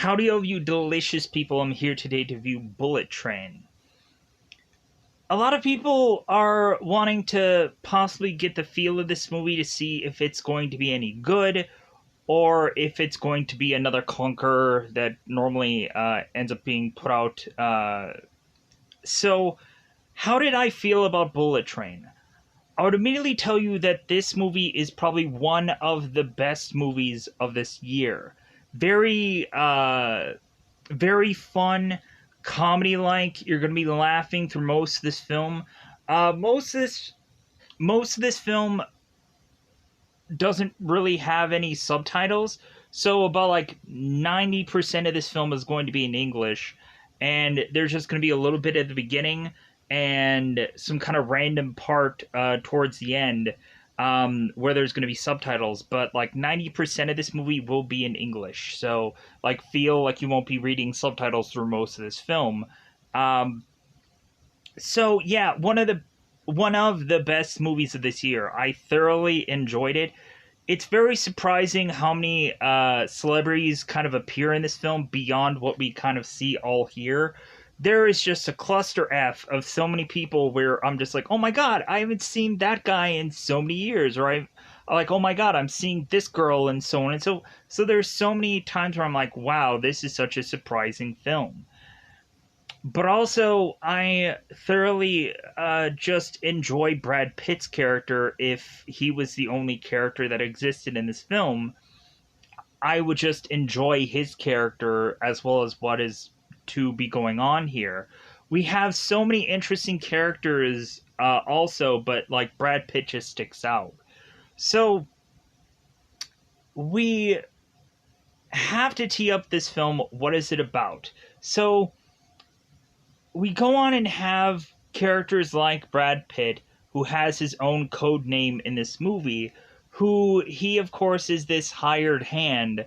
Howdy of you delicious people, I'm here today to view Bullet Train. A lot of people are wanting to possibly get the feel of this movie to see if it's going to be any good, or if it's going to be another clunker that normally ends up being put out. So, how did I feel about Bullet Train? I would immediately tell you that this movie is probably one of the best movies of this year. Very fun, comedy like. You're gonna be laughing through most of this film. Most of this film doesn't really have any subtitles, so about like 90% of this film is going to be in English, and there's just going to be a little bit at the beginning and some kind of random part towards the end where there's going to be subtitles, but like 90% of this movie will be in English, so like feel like you won't be reading subtitles through most of this film. Um, so yeah, one of the best movies of this year. I thoroughly enjoyed it. It's very surprising how many celebrities kind of appear in this film beyond what we kind of see all here. There is just a cluster F of so many people where I'm just like, oh my god, I haven't seen that guy in so many years, or I'm like, oh my god, I'm seeing this girl, and so on and so. There's so many times where I'm like, wow, this is such a surprising film. But also, I thoroughly just enjoy Brad Pitt's character. If he was the only character that existed in this film, I would just enjoy his character as well as what is to be going on here. We have so many interesting characters also, but like Brad Pitt just sticks out. So we have to tee up this film. What is it about? So we go on and have characters like Brad Pitt, who has his own code name in this movie, who he, of course, is this hired hand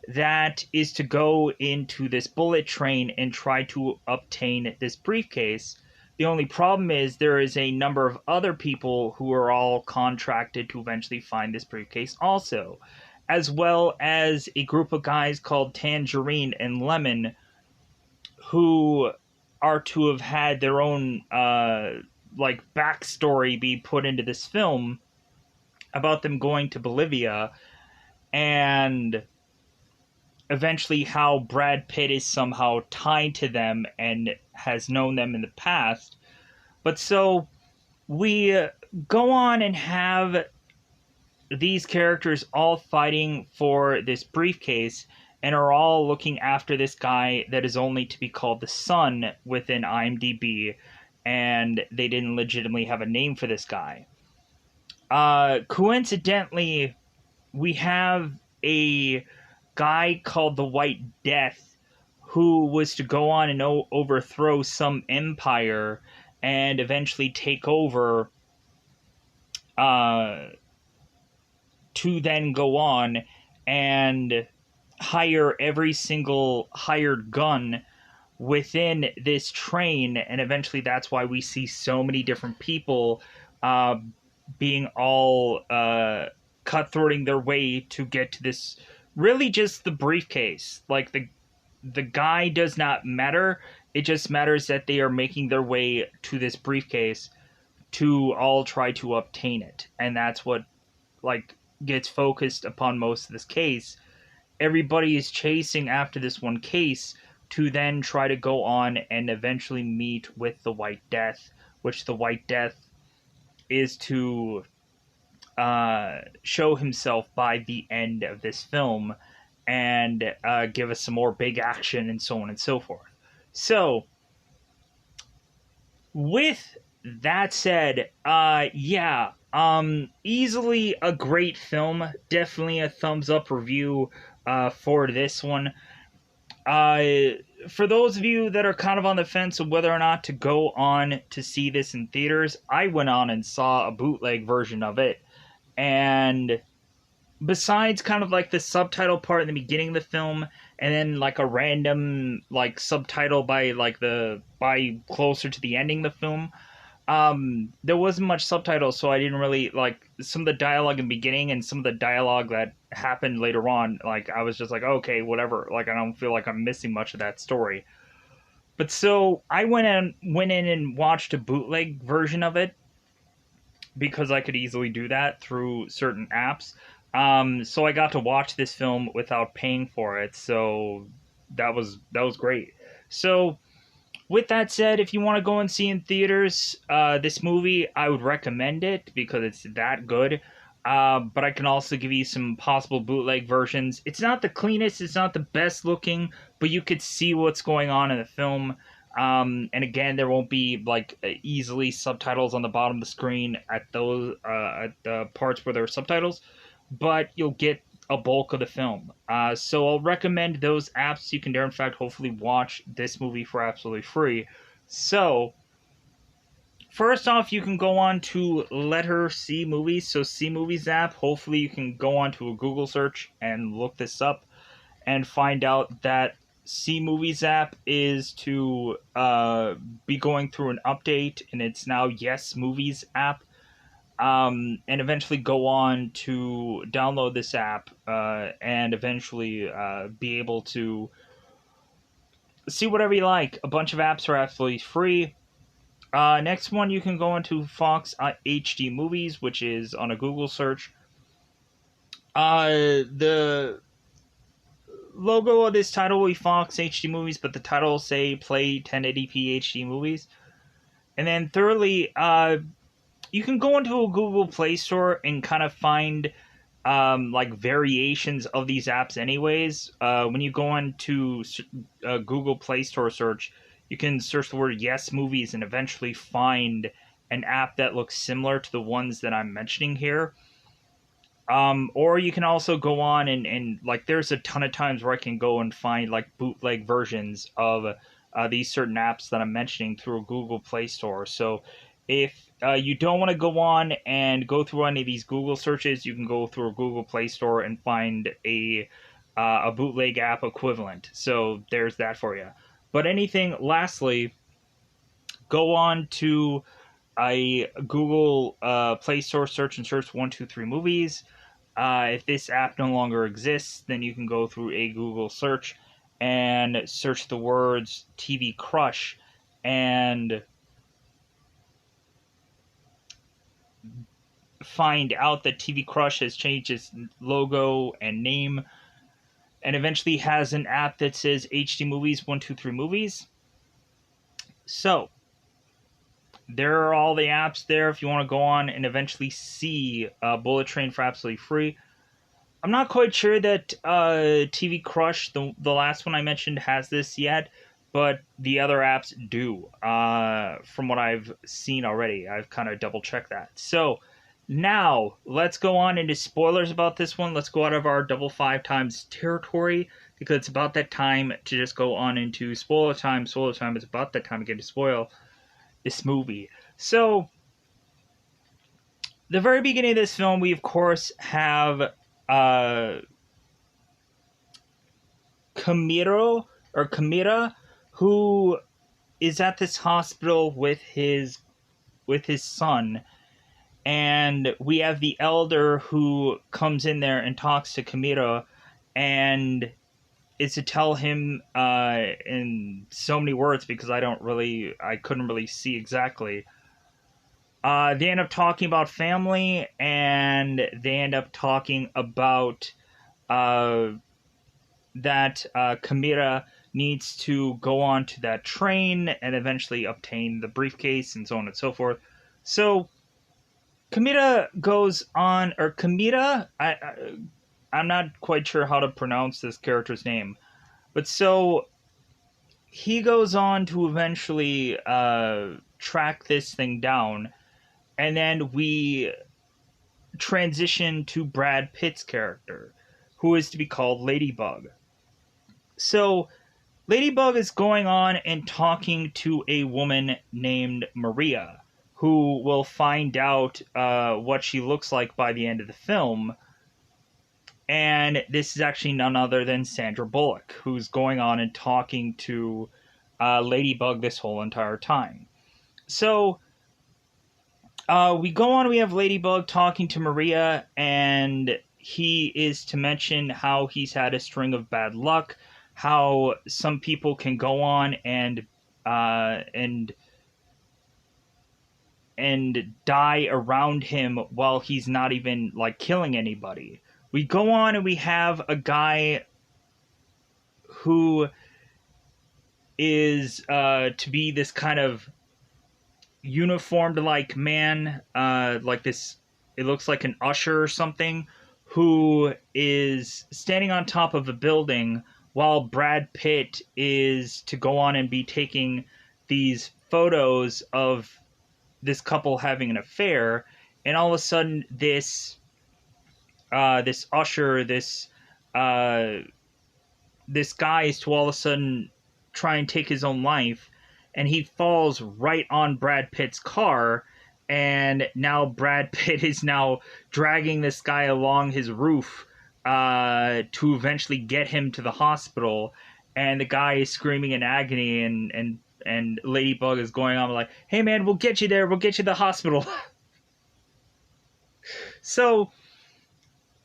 that is to go into this bullet train and try to obtain this briefcase. The only problem is there is a number of other people who are all contracted to eventually find this briefcase also, as well as a group of guys called Tangerine and Lemon, who are to have had their own like backstory be put into this film about them going to Bolivia, and eventually how Brad Pitt is somehow tied to them and has known them in the past. But so we go on and have these characters all fighting for this briefcase and are all looking after this guy that is only to be called the Sun within IMDb, and they didn't legitimately have a name for this guy. Coincidentally, we have a guy called the White Death who was to go on and overthrow some empire and eventually take over, to then go on and hire every single hired gun within this train, and eventually that's why we see so many different people being all cutthroating their way to get to this, really just the briefcase. Like the guy does not matter, it just matters that they are making their way to this briefcase to all try to obtain it, and that's what like gets focused upon most of this case. Everybody is chasing after this one case to then try to go on and eventually meet with the White Death, which the White Death is to show himself by the end of this film and give us some more big action and so on and so forth. So, with that said, easily a great film. Definitely a thumbs up review for this one. For those of you that are kind of on the fence of whether or not to go on to see this in theaters, I went on and saw a bootleg version of it. And besides kind of like the subtitle part in the beginning of the film, and then like a random like subtitle by closer to the ending of the film, there wasn't much subtitles, so I didn't really like some of the dialogue in the beginning and some of the dialogue that happened later on. Like I was just like, okay, whatever. Like I don't feel like I'm missing much of that story. But so I went in and watched a bootleg version of it because I could easily do that through certain apps. So I got to watch this film without paying for it. So that was great. So with that said, if you want to go and see in theaters this movie, I would recommend it because it's that good. But I can also give you some possible bootleg versions. It's not the cleanest, it's not the best looking, but you could see what's going on in the film. And again, there won't be like easily subtitles on the bottom of the screen at the parts where there are subtitles, but you'll get a bulk of the film. So I'll recommend those apps. You can there, in fact, hopefully watch this movie for absolutely free. So, first off, you can go on to Let Her See Movies. So, See Movies app. Hopefully, you can go on to a Google search and look this up and find out that See Movies app is to be going through an update, and it's now Yes Movies app. And eventually go on to download this app and eventually be able to see whatever you like. A bunch of apps are absolutely free. Next one, you can go into Fox HD Movies, which is on a Google search. The logo of this title will be Fox HD Movies, but the title will say Play 1080p HD Movies. And then thirdly, you can go into a Google Play Store and kind of find like variations of these apps anyways. When you go into Google Play Store search, you can search the word Yes Movies and eventually find an app that looks similar to the ones that I'm mentioning here. Or you can also go on and like there's a ton of times where I can go and find like bootleg versions of these certain apps that I'm mentioning through a Google Play Store. So if you don't want to go on and go through any of these Google searches, you can go through a Google Play Store and find a bootleg app equivalent. So there's that for you. But lastly, go on to a Google Play Store search and search 123 Movies. If this app no longer exists, then you can go through a Google search and search the words TV Crush and find out that TV Crush has changed its logo and name and eventually has an app that says HD Movies 123 Movies. So, there are all the apps there if you want to go on and eventually see Bullet Train for absolutely free. I'm not quite sure that TV Crush, the last one I mentioned, has this yet, but the other apps do. From what I've seen already, I've kind of double checked that. So now let's go on into spoilers about this one. Let's go out of our double 5 times territory because it's about that time to just go on into spoiler time. Spoiler time is about that time again to spoil this movie. So the very beginning of this film, we of course have Kamira, who is at this hospital with his son, and we have the elder who comes in there and talks to Kamira, and is to tell him in so many words because I couldn't really see exactly. They end up talking about family, and they end up talking about that Kamira needs to go on to that train and eventually obtain the briefcase and so on and so forth. So Kamira goes on, or Kamira, I'm not quite sure how to pronounce this character's name, but so he goes on to eventually track this thing down, and then we transition to Brad Pitt's character, who is to be called Ladybug. So Ladybug is going on and talking to a woman named Maria, who will find out what she looks like by the end of the film. And this is actually none other than Sandra Bullock, who's going on and talking to Ladybug this whole entire time. So We go on, we have Ladybug talking to Maria, and he is to mention how he's had a string of bad luck, how some people can go on uh, and and die around him while he's not even like killing anybody. We go on and we have a guy who is to be this kind of uniformed like man, like this, it looks like an usher or something, who is standing on top of a building while Brad Pitt is to go on and be taking these photos of this couple having an affair. And all of a sudden this usher, uh this guy is to all of a sudden try and take his own life, and he falls right on Brad Pitt's car, and now Brad Pitt is now dragging this guy along his roof to eventually get him to the hospital, and the guy is screaming in agony, and Ladybug is going on like, "Hey man, we'll get you there. We'll get you to the hospital." So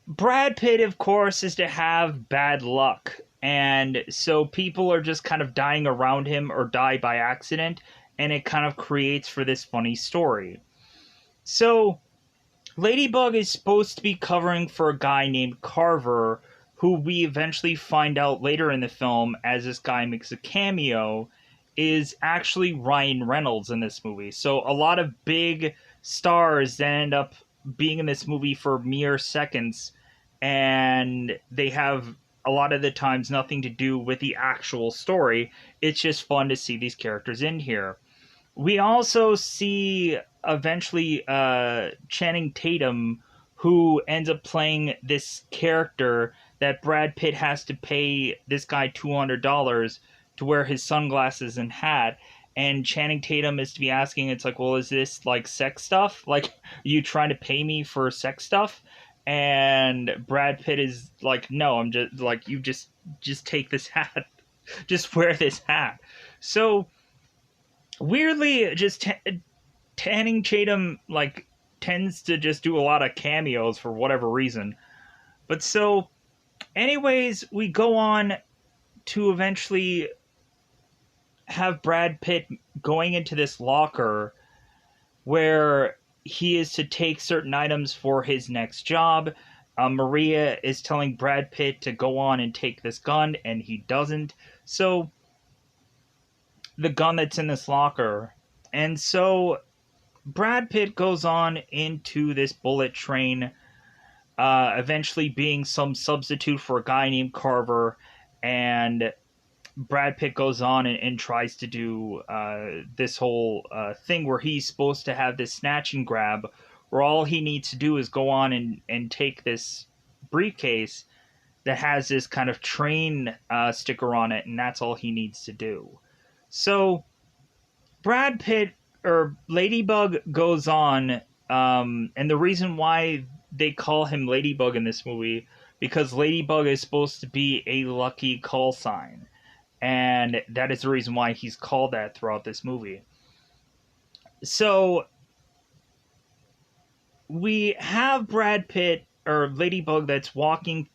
Brad Pitt, of course, is to have bad luck. And so people are just kind of dying around him or die by accident. And it kind of creates for this funny story. So Ladybug is supposed to be covering for a guy named Carver, who we eventually find out later in the film, as this guy makes a cameo, is actually Ryan Reynolds in this movie. So a lot of big stars that end up being in this movie for mere seconds, and they have a lot of the times nothing to do with the actual story. It's just fun to see these characters in here. We also see eventually Channing Tatum, who ends up playing this character that Brad Pitt has to pay this guy $200 to wear his sunglasses and hat. And Channing Tatum is to be asking, it's like, well, is this like sex stuff? Like, are you trying to pay me for sex stuff? And Brad Pitt is like, no, I'm just like, you just take this hat, just wear this hat. So weirdly, just Channing Tatum like tends to just do a lot of cameos for whatever reason. But so, anyways, we go on to eventually have Brad Pitt going into this locker where he is to take certain items for his next job. Maria is telling Brad Pitt to go on and take this gun, and he doesn't. So, the gun that's in this locker. And so, Brad Pitt goes on into this bullet train, eventually being some substitute for a guy named Carver, and Brad Pitt goes on and tries to do this whole thing where he's supposed to have this snatch and grab, where all he needs to do is go on and take this briefcase that has this kind of train sticker on it, and that's all he needs to do. So Brad Pitt, or Ladybug, goes on, and the reason why they call him Ladybug in this movie, because Ladybug is supposed to be a lucky call sign. And that is the reason why he's called that throughout this movie. So we have Brad Pitt, or Ladybug, that's walking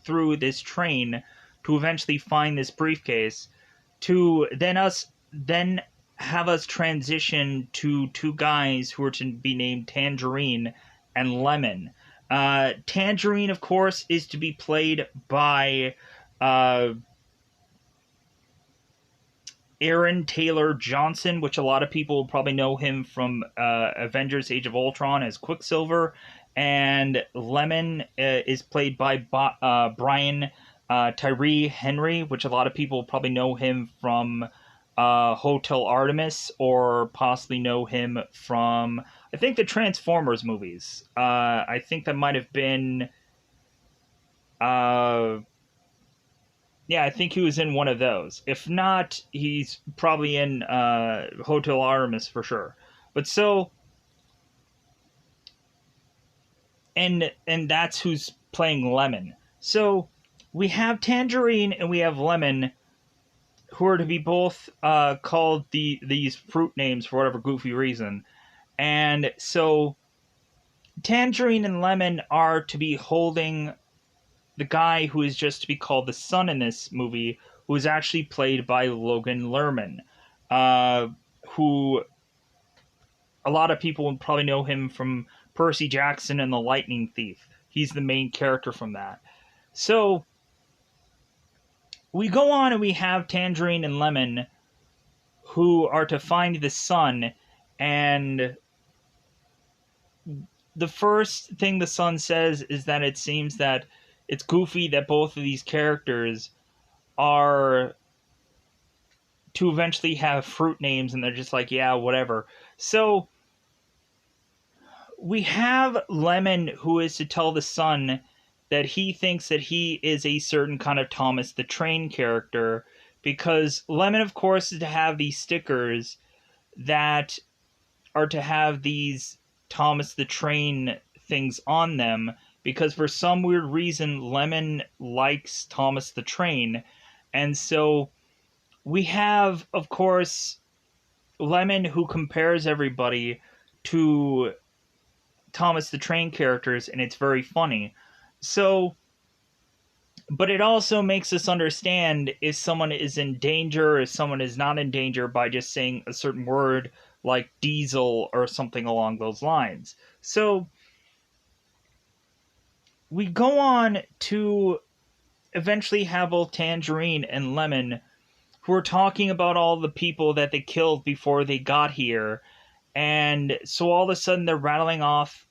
through this train to eventually find this briefcase, to then have us transition to two guys who are to be named Tangerine and Lemon. Tangerine, of course, is to be played by Aaron Taylor Johnson, which a lot of people will probably know him from Avengers Age of Ultron as Quicksilver. And Lemon is played by Brian Tyree Henry, which a lot of people probably know him from Hotel Artemis, or possibly know him from, I think, the Transformers movies. I think that might have been... yeah, I think he was in one of those. If not, he's probably in Hotel Artemis for sure. But so, and that's who's playing Lemon. So we have Tangerine and we have Lemon who are to be both called these fruit names for whatever goofy reason. And so Tangerine and Lemon are to be holding the guy who is just to be called the son in this movie, who is actually played by Logan Lerman, who a lot of people would probably know him from Percy Jackson and the Lightning Thief. He's the main character from that. So we go on and we have Tangerine and Lemon who are to find the son, and the first thing the son says is that it seems that it's goofy that both of these characters are to eventually have fruit names, and they're just like, yeah, whatever. So we have Lemon, who is to tell the son that he thinks that he is a certain kind of Thomas the Train character, because Lemon, of course, is to have these stickers that are to have these Thomas the Train things on them, because for some weird reason Lemon likes Thomas the Train. And so we have, of course, Lemon, who compares everybody to Thomas the Train characters, and it's very funny. So, but it also makes us understand if someone is in danger or if someone is not in danger by just saying a certain word like diesel or something along those lines. So we go on to eventually have both Tangerine and Lemon, who are talking about all the people that they killed before they got here. And so all of a sudden they're rattling off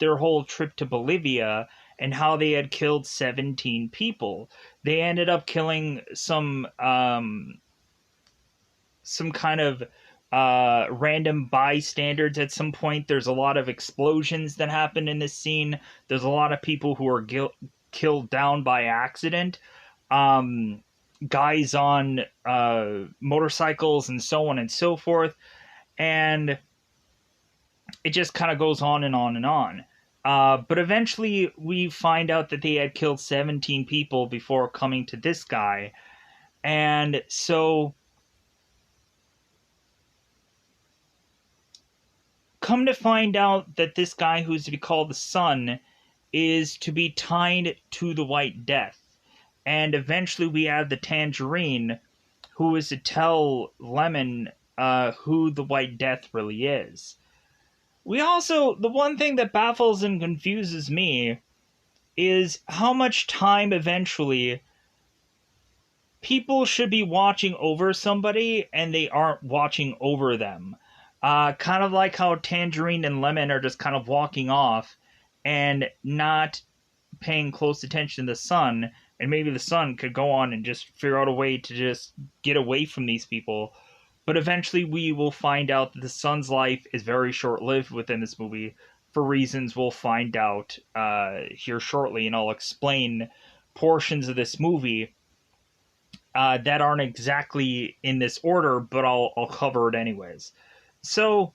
their whole trip to Bolivia and how they had killed 17 people. They ended up killing some kind of random bystanders at some point. There's a lot of explosions that happen in this scene. There's a lot of people who are killed down by accident. Guys on motorcycles and so on and so forth. And it just kind of goes on and on and on. But eventually we find out that they had killed 17 people before coming to this guy. And so come to find out that this guy who's to be called the son is to be tied to the White Death. And eventually we have the Tangerine, who is to tell Lemon who the White Death really is. We also, the one thing that baffles and confuses me is how much time eventually people should be watching over somebody and they aren't watching over them. Kind of like how Tangerine and Lemon are just kind of walking off and not paying close attention to the son, and maybe the son could go on and just figure out a way to just get away from these people. But eventually we will find out that the son's life is very short-lived within this movie for reasons we'll find out here shortly, and I'll explain portions of this movie that aren't exactly in this order, but I'll cover it anyways. So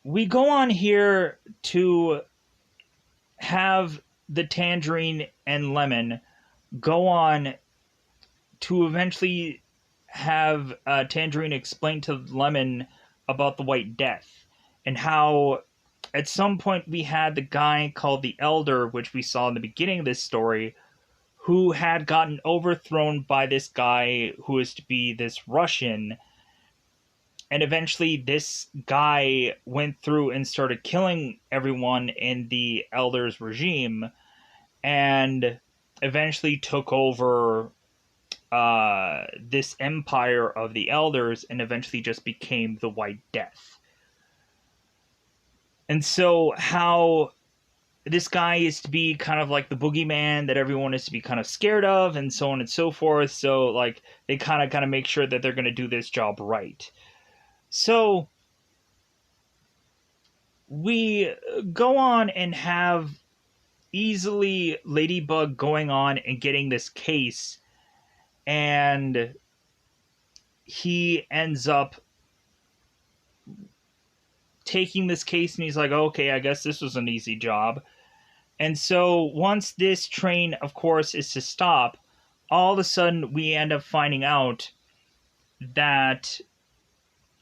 we go on here to have the Tangerine and Lemon go on to eventually have Tangerine explain to Lemon about the White Death, and how at some point we had the guy called the Elder, which we saw in the beginning of this story, who had gotten overthrown by this guy who is to be this Russian. And eventually this guy went through and started killing everyone in the Elder's regime, and eventually took over this empire of the Elders, and eventually just became the White Death. And so how this guy is to be kind of like the boogeyman that everyone is to be kind of scared of, and so on and so forth. So like they kind of make sure that they're going to do this job right. So we go on and have easily Ladybug going on and getting this case, and he ends up taking this case, and he's like, okay, I guess this was an easy job. And so once this train, of course, is to stop, all of a sudden we end up finding out that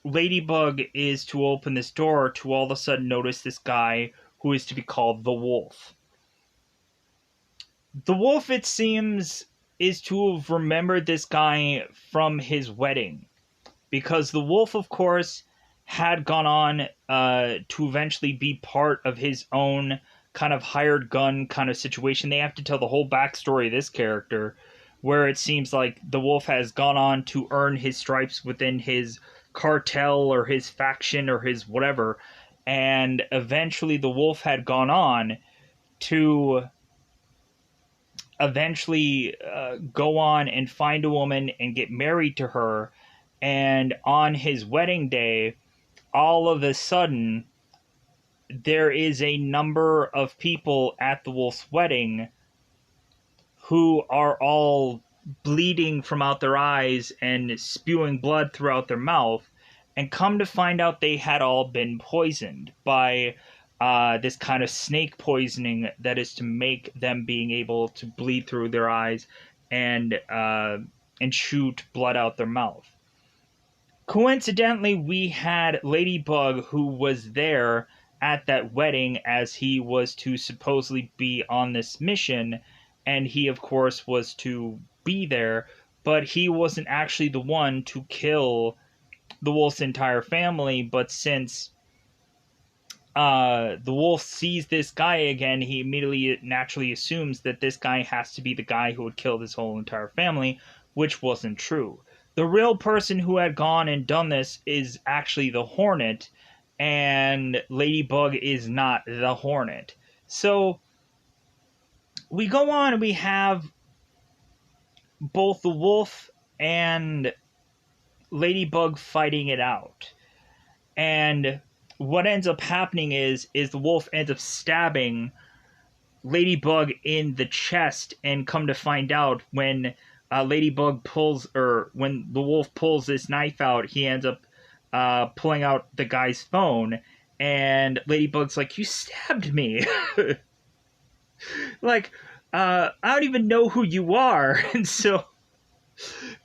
Ladybug is to open this door to all of a sudden notice this guy who is to be called the Wolf. The Wolf, it seems, is to have remembered this guy from his wedding, because the Wolf, of course, had gone on to eventually be part of his own kind of hired gun kind of situation. They have to tell the whole backstory of this character, where it seems like the Wolf has gone on to earn his stripes within his cartel or his faction or his whatever, and eventually the Wolf had gone on to eventually go on and find a woman and get married to her. And on his wedding day, all of a sudden, there is a number of people at the Wolf's wedding who are all bleeding from out their eyes and spewing blood throughout their mouth. And come to find out, they had all been poisoned by this kind of snake poisoning that is to make them being able to bleed through their eyes and shoot blood out their mouth. Coincidentally, we had Ladybug, who was there at that wedding, as he was to supposedly be on this mission, and he, of course, was to be there, but he wasn't actually the one to kill the Wolf's entire family. But since the Wolf sees this guy again, he immediately naturally assumes that this guy has to be the guy who would kill this whole entire family, which wasn't true. The real person who had gone and done this is actually the Hornet, and Ladybug is not the Hornet. So we go on and we have both the Wolf and Ladybug fighting it out. And what ends up happening is the Wolf ends up stabbing Ladybug in the chest, and come to find out, when Ladybug pulls, or when the Wolf pulls this knife out, he ends up pulling out the guy's phone, and Ladybug's like, "You stabbed me." Like, I don't even know who you are. And so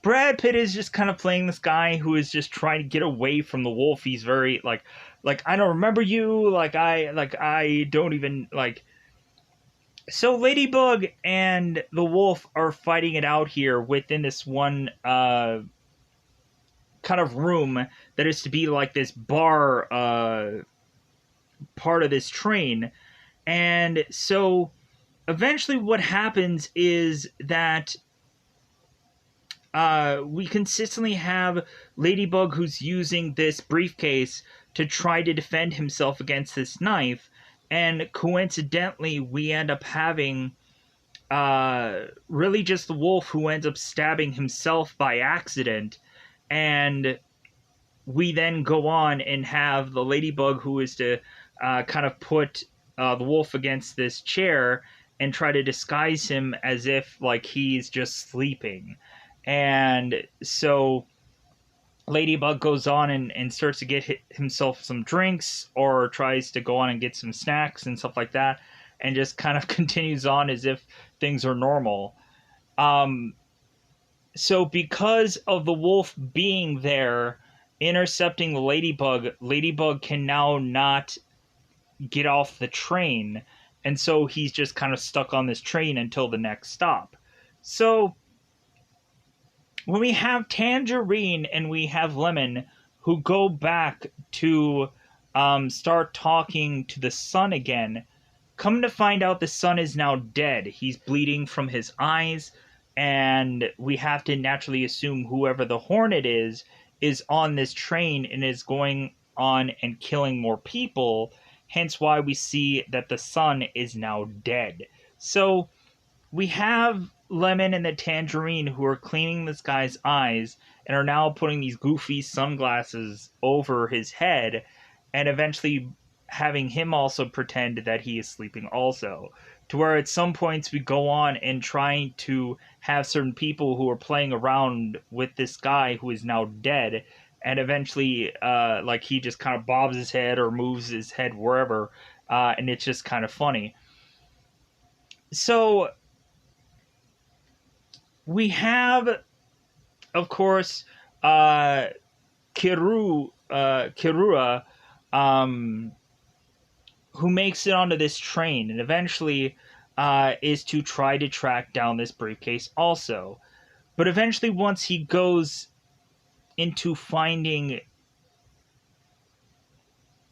Brad Pitt is just kind of playing this guy who is just trying to get away from the Wolf. He's very like, I don't remember you, I don't even, like. So Ladybug and the Wolf are fighting it out here within this one kind of room that is to be like this bar part of this train. And so eventually what happens is that we consistently have Ladybug, who's using this briefcase to try to defend himself against this knife. And coincidentally, we end up having really just the Wolf, who ends up stabbing himself by accident. And we then go on and have the Ladybug, who is to kind of put the Wolf against this chair and try to disguise him as if like he's just sleeping. And so Ladybug goes on and starts to get himself some drinks, or tries to go on and get some snacks and stuff like that, and just kind of continues on as if things are normal. So because of the Wolf being there, intercepting the Ladybug can now not get off the train, and so he's just kind of stuck on this train until the next stop. So when we have Tangerine and we have Lemon, who go back to start talking to the Sun again, come to find out the Sun is now dead. He's bleeding from his eyes, and we have to naturally assume whoever the Hornet is on this train and is going on and killing more people, hence why we see that the Sun is now dead. So we have Lemon and the Tangerine, who are cleaning this guy's eyes and are now putting these goofy sunglasses over his head, and eventually having him also pretend that he is sleeping also. To where at some points we go on and trying to have certain people who are playing around with this guy who is now dead, and eventually like he just kind of bobs his head or moves his head wherever, and it's just kind of funny. So we have, of course, Kirua, um, who makes it onto this train and eventually is to try to track down this briefcase also. But eventually, once he goes into finding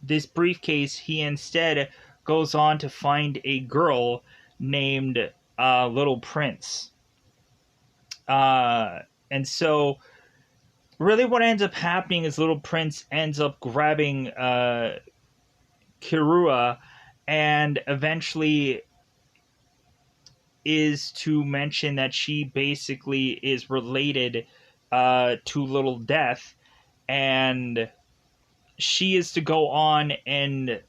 this briefcase, he instead goes on to find a girl named Little Prince. And so, really, what ends up happening is Little Prince ends up grabbing Kirua and eventually is to mention that she basically is related to Little Death, and she is to go on and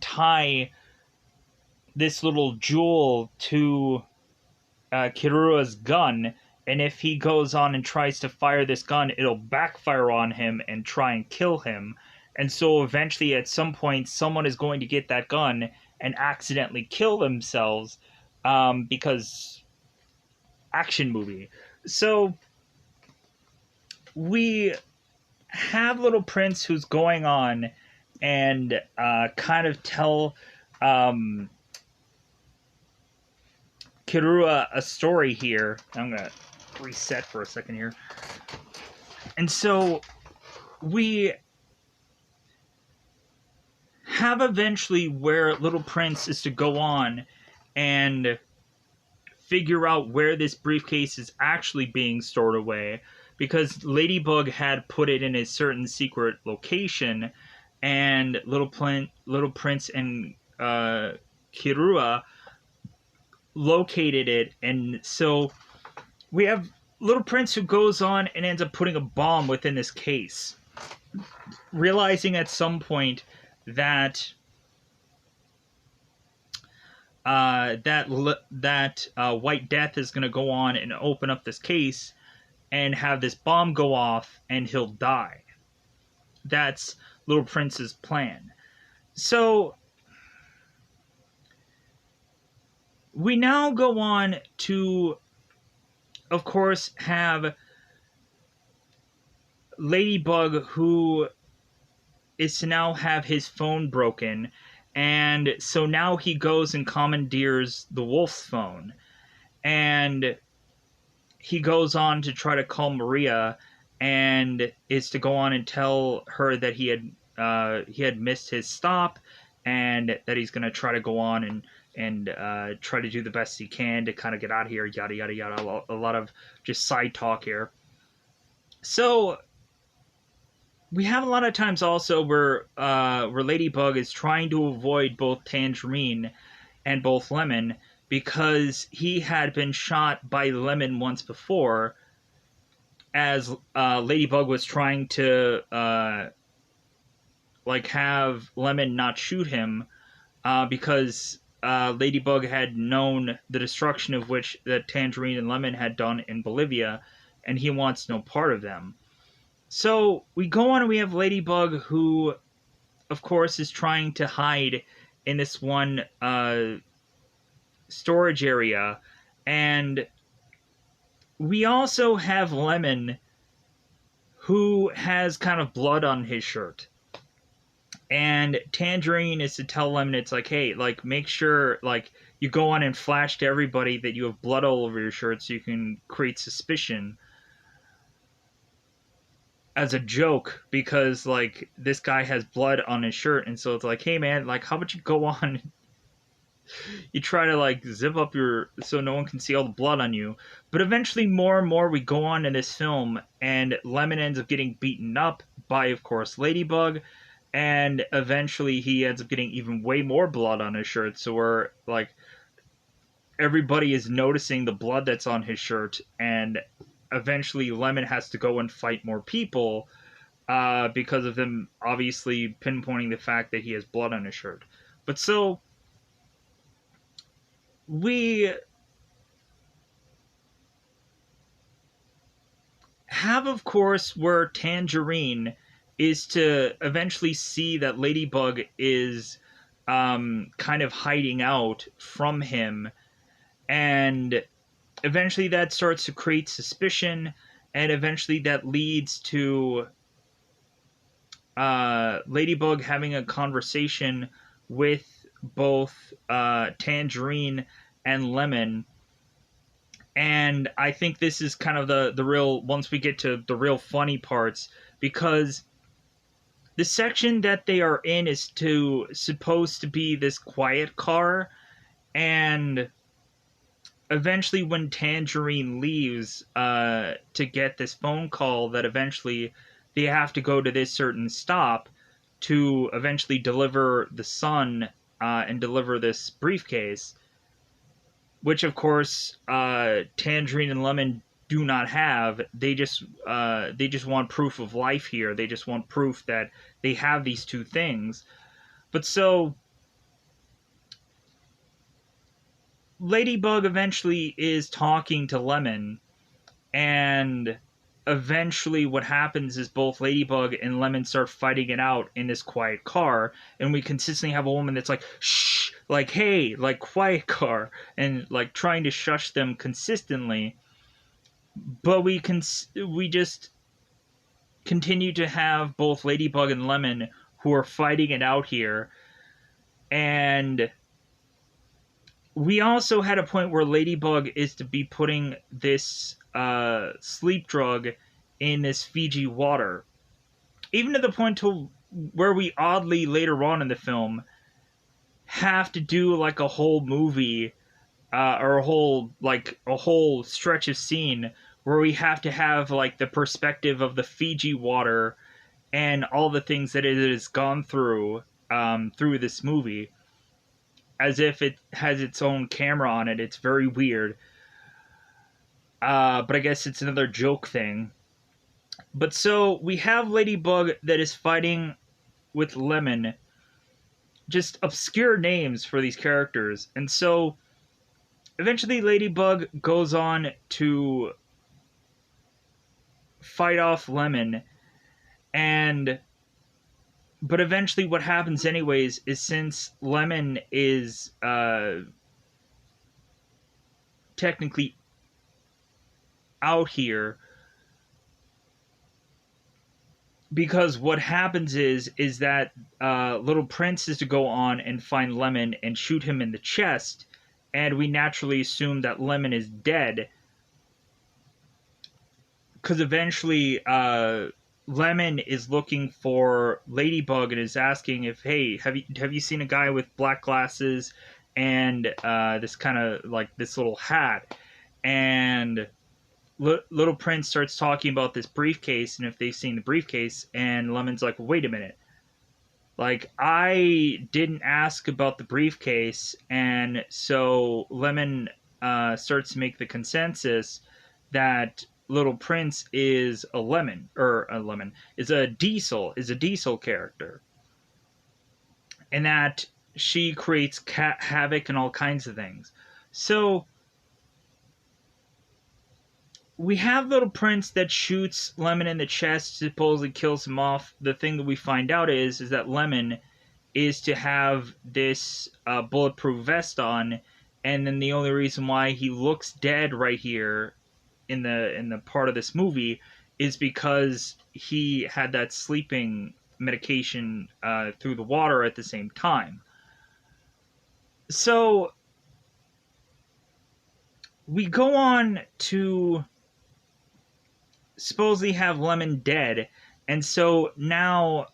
tie this little jewel to Kirua's gun, and if he goes on and tries to fire this gun, it'll backfire on him and try and kill him. And so eventually, at some point, someone is going to get that gun and accidentally kill themselves because action movie. So we have Little Prince who's going on and kind of tell Kirua a story here. I'm going to reset for a second here. And so we have eventually where Little Prince is to go on and figure out where this briefcase is actually being stored away, because Ladybug had put it in a certain secret location, and Little Prince and Kirua located it. And so we have Little Prince who goes on and ends up putting a bomb within this case, realizing at some point that White Death is going to go on and open up this case and have this bomb go off and he'll die. That's Little Prince's plan. So we now go on to, of course, have Ladybug, who is to now have his phone broken, and so now he goes and commandeers the wolf's phone, and he goes on to try to call Maria, and is to go on and tell her that he had missed his stop, and that he's going to try to go on and try to do the best he can to kind of get out of here, yada yada yada. A lot of just side talk here. So we have a lot of times also where Ladybug is trying to avoid both Tangerine and both Lemon, because he had been shot by Lemon once before, as Ladybug was trying to have Lemon not shoot him, because Ladybug had known the destruction of which that Tangerine and Lemon had done in Bolivia, and he wants no part of them. So we go on and we have Ladybug, who, of course, is trying to hide in this one storage area. And we also have Lemon, who has kind of blood on his shirt. And Tangerine is to tell Lemon, it's like, hey, like, make sure, like, you go on and flash to everybody that you have blood all over your shirt so you can create suspicion. As a joke, because like this guy has blood on his shirt, and so it's like, hey man, like, how about you go on, you try to like zip up your, so no one can see all the blood on you. But eventually more and more we go on in this film, and Lemon ends up getting beaten up by, of course, Ladybug, and eventually he ends up getting even way more blood on his shirt, so we're like, everybody is noticing the blood that's on his shirt, and eventually Lemon has to go and fight more people because of them obviously pinpointing the fact that he has blood on his shirt. But so we have, of course, where Tangerine is to eventually see that Ladybug is kind of hiding out from him, and eventually that starts to create suspicion, and eventually that leads to Ladybug having a conversation with both Tangerine and Lemon. And I think this is kind of the real, once we get to the real funny parts, because the section that they are in is supposed to be this quiet car, and eventually when Tangerine leaves to get this phone call that eventually they have to go to this certain stop to eventually deliver the son and deliver this briefcase, which of course Tangerine and Lemon do not have. They just want proof of life here. They just want proof that they have these two things. But so Ladybug eventually is talking to Lemon, and eventually what happens is both Ladybug and Lemon start fighting it out in this quiet car, and we consistently have a woman that's like, shh, like, hey, like, quiet car, and like trying to shush them consistently. But we just continue to have both Ladybug and Lemon who are fighting it out here. And we also had a point where Ladybug is to be putting this sleep drug in this Fiji water, even to the point to where we oddly later on in the film have to do like a whole movie or a whole stretch of scene where we have to have like the perspective of the Fiji water and all the things that it has gone through through this movie, as if it has its own camera on it. It's very weird. But I guess it's another joke thing. But so we have Ladybug that is fighting with Lemon. Just obscure names for these characters. And so eventually Ladybug goes on to fight off Lemon. But eventually what happens anyways is, since Lemon is technically out here, because what happens is that Little Prince is to go on and find Lemon and shoot him in the chest, and we naturally assume that Lemon is dead, because eventually Lemon is looking for Ladybug and is asking if, hey, have you seen a guy with black glasses and this kind of like this little hat? And Little Prince starts talking about this briefcase and if they've seen the briefcase, and Lemon's like, wait a minute, like, I didn't ask about the briefcase. And so Lemon starts to make the consensus that Little Prince is is a diesel character, and that she creates havoc and all kinds of things. So we have Little Prince that shoots Lemon in the chest, supposedly kills him off. The thing that we find out is that Lemon is to have this bulletproof vest on, and then the only reason why he looks dead right here in the part of this movie is because he had that sleeping medication through the water at the same time. So we go on to supposedly have Lemon dead, and so now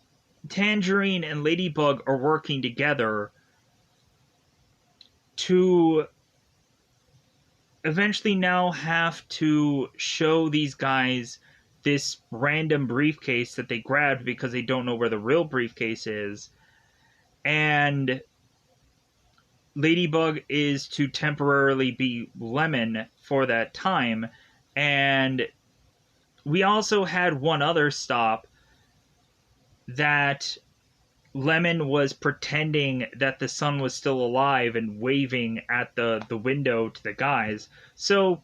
Tangerine and Ladybug are working together to eventually now have to show these guys this random briefcase that they grabbed because they don't know where the real briefcase is. And Ladybug is to temporarily be Lemon for that time. And we also had one other stop that Lemon was pretending that the son was still alive and waving at the window to the guys. So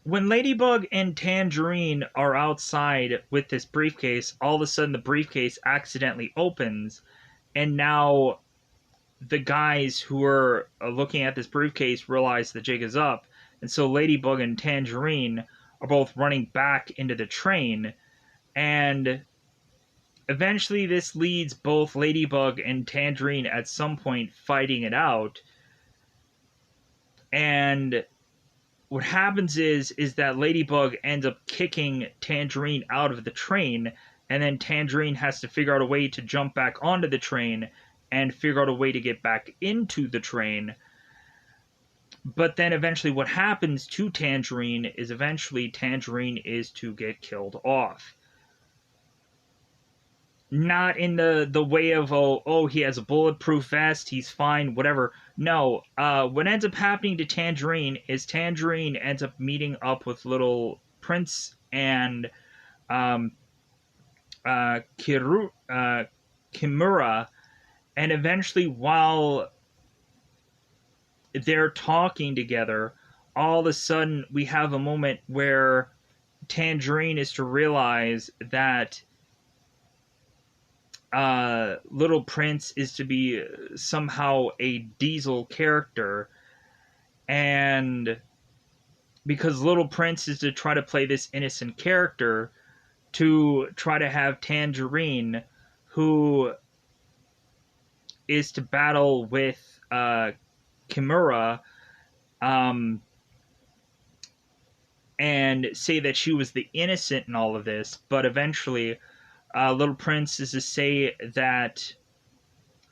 when Ladybug and Tangerine are outside with this briefcase, all of a sudden the briefcase accidentally opens, and now the guys who are looking at this briefcase realize the jig is up, And so Ladybug and Tangerine are both running back into the train, and eventually this leads both Ladybug and Tangerine at some point fighting it out. And what happens is that Ladybug ends up kicking Tangerine out of the train, and then Tangerine has to figure out a way to jump back onto the train and figure out a way to get back into the train. But then eventually what happens to Tangerine is eventually Tangerine is to get killed off. Not in the way of, oh, he has a bulletproof vest, he's fine, whatever. No, what ends up happening to Tangerine is Tangerine ends up meeting up with little Prince and Kimura, and eventually while they're talking together, all of a sudden we have a moment where Tangerine is to realize that Little Prince is to be somehow a Diesel character, and because Little Prince is to try to play this innocent character to try to have Tangerine, who is to battle with Kimura, and say that she was the innocent in all of this, but eventually Little Prince is to say that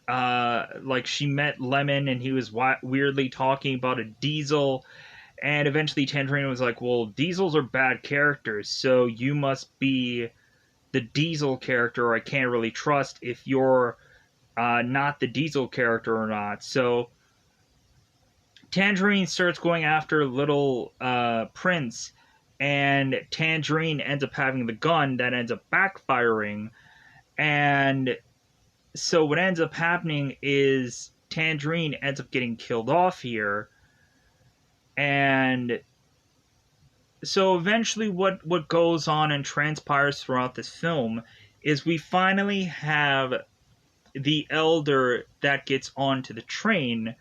like she met Lemon and he was weirdly talking about a Diesel, and eventually Tangerine was like, well, Diesels are bad characters, so you must be the Diesel character, I can't really trust if you're not the Diesel character or not. So Tangerine starts going after Little Prince, and Tangerine ends up having the gun that ends up backfiring. And so what ends up happening is Tangerine ends up getting killed off here. And so eventually what goes on and transpires throughout this film is we finally have the elder that gets onto the train,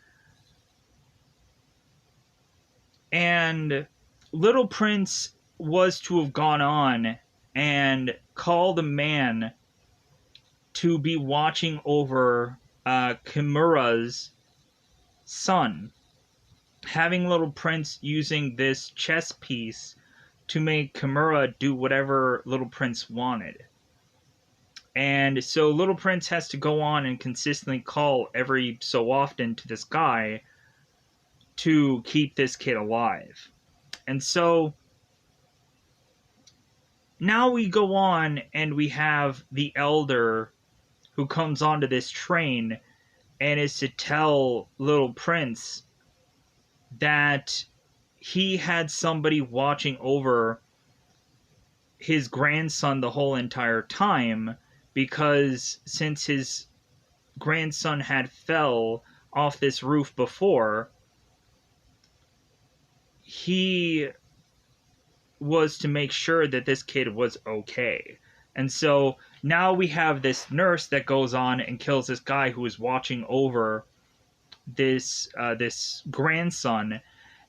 and Little Prince was to have gone on and called a man to be watching over Kimura's son, having Little Prince using this chess piece to make Kimura do whatever Little Prince wanted. And so Little Prince has to go on and consistently call every so often to this guy to keep this kid alive. And so now we go on and we have the elder who comes onto this train and is to tell Little Prince that he had somebody watching over his grandson the whole entire time, because since his grandson had fell off this roof before, he was to make sure that this kid was okay. And so now we have this nurse that goes on and kills this guy who is watching over this grandson.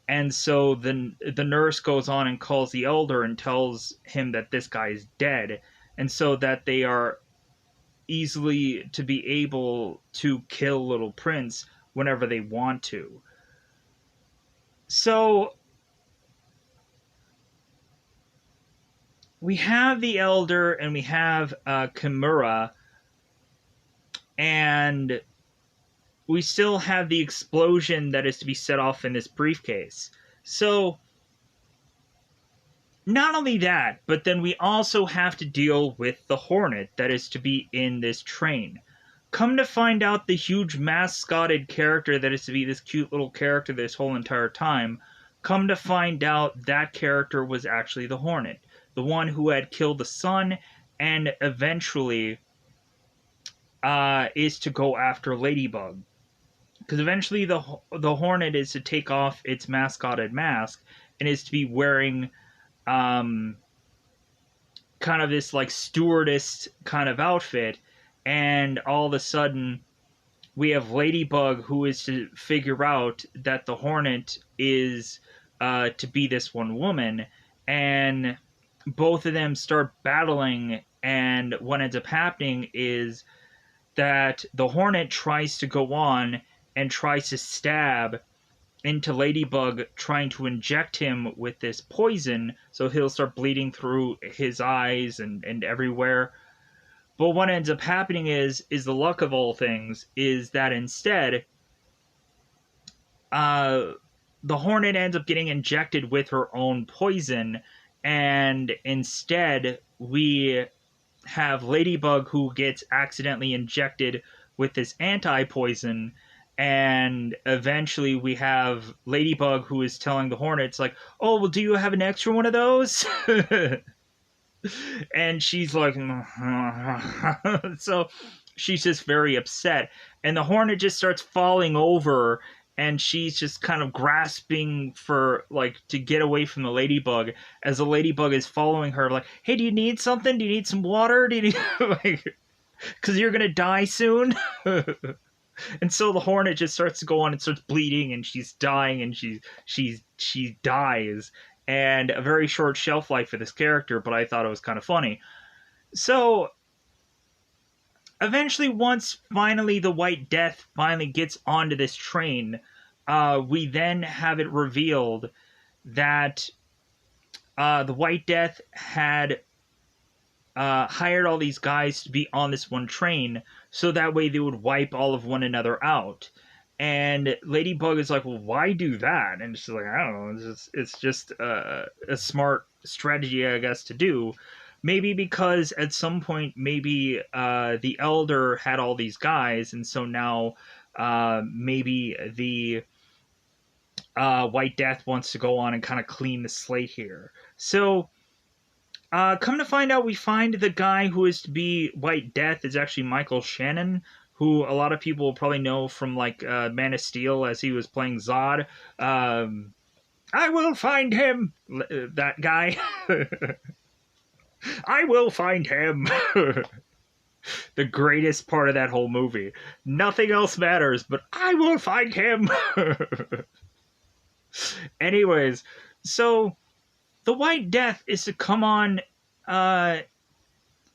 And so the nurse goes on and calls the elder and tells him that this guy is dead, and so that they are easily to be able to kill Little Prince whenever they want to. So we have the elder and we have Kimura, and we still have the explosion that is to be set off in this briefcase. So not only that, but then we also have to deal with the Hornet that is to be in this train. Come to find out, the huge mascotted character that is to be this cute little character this whole entire time, come to find out that character was actually the Hornet. The one who had killed the son and eventually is to go after Ladybug. Because eventually the Hornet is to take off its mascotted mask and is to be wearing kind of this like stewardess kind of outfit, and all of a sudden we have Ladybug, who is to figure out that the Hornet is to be this one woman, and both of them start battling. And what ends up happening is that the Hornet tries to go on and tries to stab into Ladybug, trying to inject him with this poison so he'll start bleeding through his eyes and everywhere. But what ends up happening is the luck of all things is that instead, uh, the Hornet ends up getting injected with her own poison, and instead we have Ladybug who gets accidentally injected with this anti-poison, and eventually we have Ladybug who is telling the Hornets like, "Oh, well, do you have an extra one of those?" And she's like, so she's just very upset, and the Hornet just starts falling over, and she's just kind of grasping for like to get away from the Ladybug as the Ladybug is following her like, "Hey, do you need something? Do you need some water? Do you need like, because you're gonna die soon?" And so the Hornet just starts to go on and starts bleeding, and she's dying, and she dies. And a very short shelf life for this character, but I thought it was kind of funny. So eventually, once finally the White Death finally gets onto this train, we then have it revealed that the White Death had hired all these guys to be on this one train, so that way they would wipe all of one another out. And Ladybug is like, "Well, why do that?" And she's like, "I don't know. It's just a smart strategy, I guess, to do. Maybe because at some point, maybe the Elder had all these guys, and so now maybe the White Death wants to go on and kind of clean the slate here." So come to find out, we find the guy who is to be White Death is actually Michael Shannon, who a lot of people will probably know from like Man of Steel as he was playing Zod. I will find him, that guy. I will find him. The greatest part of that whole movie. Nothing else matters, but I will find him. Anyways, so the White Death is to come on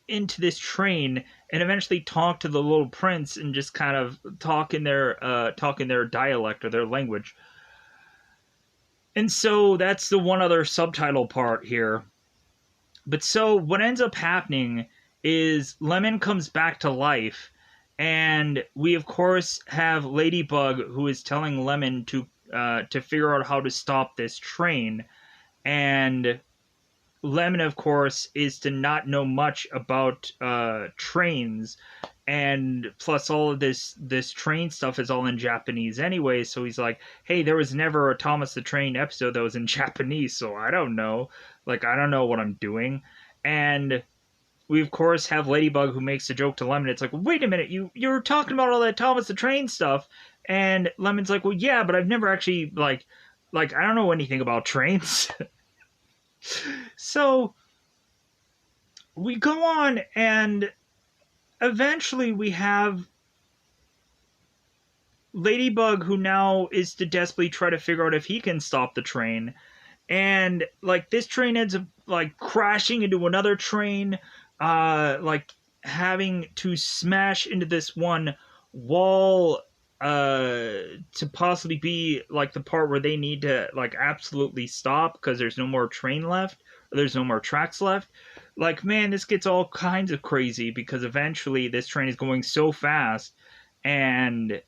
into this train and eventually talk to the little prince and just kind of talk in their dialect or their language. And so that's the one other subtitle part here. But so what ends up happening is Lemon comes back to life, and we of course have Ladybug who is telling Lemon to figure out how to stop this train. And Lemon, of course, is to not know much about trains, and plus all of this train stuff is all in Japanese anyway. So he's like, "Hey, there was never a Thomas the Train episode that was in Japanese, so I don't know. Like, I don't know what I'm doing." And we of course have Ladybug who makes a joke to Lemon. It's like, "Wait a minute, you were talking about all that Thomas the Train stuff," and Lemon's like, "Well, yeah, but I've never actually like I don't know anything about trains." So we go on, and eventually we have Ladybug who now is to desperately try to figure out if he can stop the train. And like this train ends up like crashing into another train, like having to smash into this one wall to possibly be like the part where they need to like absolutely stop because there's no more train left, or there's no more tracks left. Like, man, this gets all kinds of crazy because eventually this train is going so fast and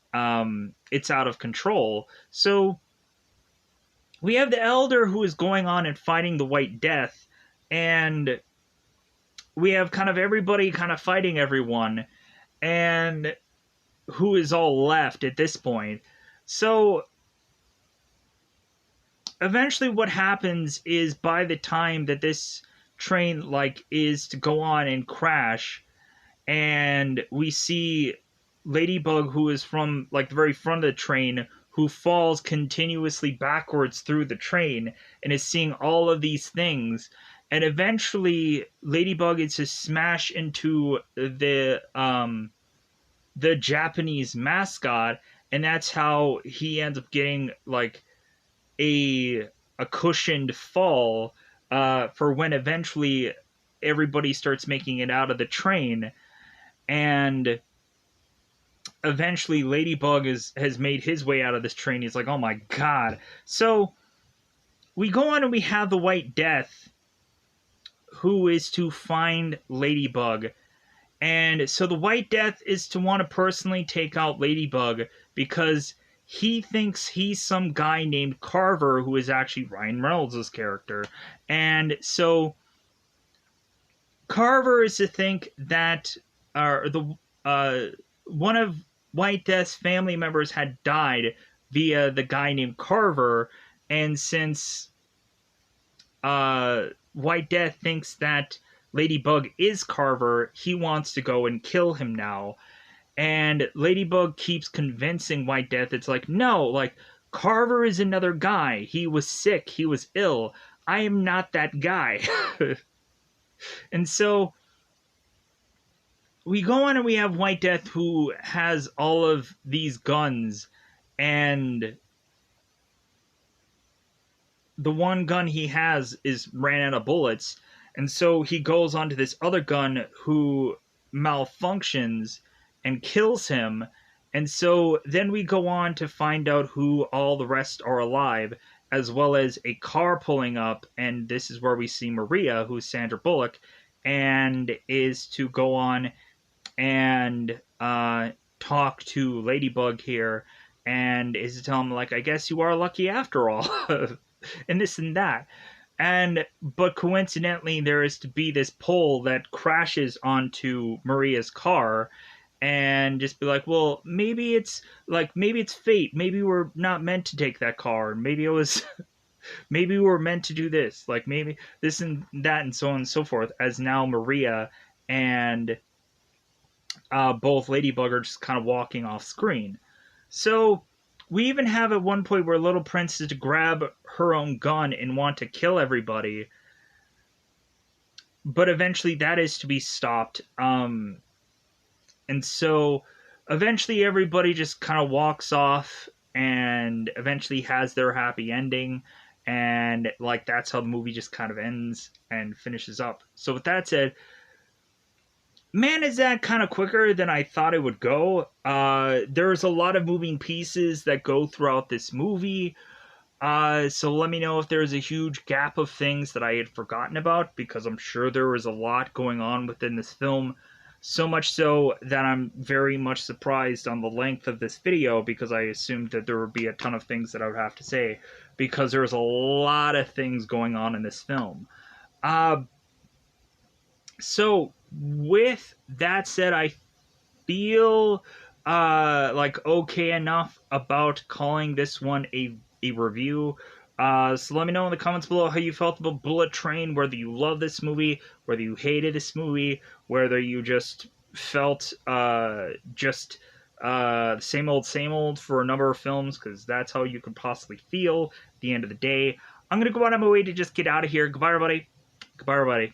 it's out of control. So we have the Elder who is going on and fighting the White Death, and we have kind of everybody kind of fighting everyone, and who is all left at this point. So eventually what happens is by the time that this train like is to go on and crash, and we see Ladybug who is from like the very front of the train, who falls continuously backwards through the train and is seeing all of these things, and eventually Ladybug is to smash into the Japanese mascot, and that's how he ends up getting like a a cushioned fall for when eventually everybody starts making it out of the train, and eventually Ladybug has made his way out of this train. He's like, oh my god. So we go on and we have the White Death, who is to find Ladybug. And so the White Death is to want to personally take out Ladybug because he thinks he's some guy named Carver, who is actually Ryan Reynolds' character. And so Carver is to think that one of White Death's family members had died via the guy named Carver, and since White Death thinks that Ladybug is Carver, he wants to go and kill him now. And Ladybug keeps convincing White Death, it's like, no, like, Carver is another guy. He was sick. He was ill. I am not that guy. And so we go on and we have White Death, who has all of these guns, and the one gun he has ran out of bullets, and so he goes onto this other gun who malfunctions and kills him. And so then we go on to find out who all the rest are alive, as well as a car pulling up, and this is where we see Maria, who's Sandra Bullock, and is to go on and talk to Ladybug here, and is to tell him, like, I guess you are lucky after all. And this and that. But coincidentally, there is to be this pole that crashes onto Maria's car, and just be like, well, maybe it's fate. Maybe we're not meant to take that car. Maybe it was, maybe we were meant to do this. Like, maybe this and that, and so on and so forth. As now Maria and both Ladybug are just kind of walking off screen. So we even have at one point where Little Prince is to grab her own gun and want to kill everybody. But eventually that is to be stopped. And so eventually everybody just kind of walks off and eventually has their happy ending. And like that's how the movie just kind of ends and finishes up. So with that said, man, is that kind of quicker than I thought it would go. There's a lot of moving pieces that go throughout this movie. So let me know if there's a huge gap of things that I had forgotten about, because I'm sure there was a lot going on within this film. So much so that I'm very much surprised on the length of this video, because I assumed that there would be a ton of things that I would have to say, because there's a lot of things going on in this film. So with that said, I feel like okay enough about calling this one a review. So let me know in the comments below how you felt about Bullet Train, whether you love this movie, whether you hated this movie, whether you just felt same old for a number of films, because that's how you could possibly feel at the end of the day. I'm going to go out of my way to just get out of here. Goodbye, everybody. Goodbye, everybody.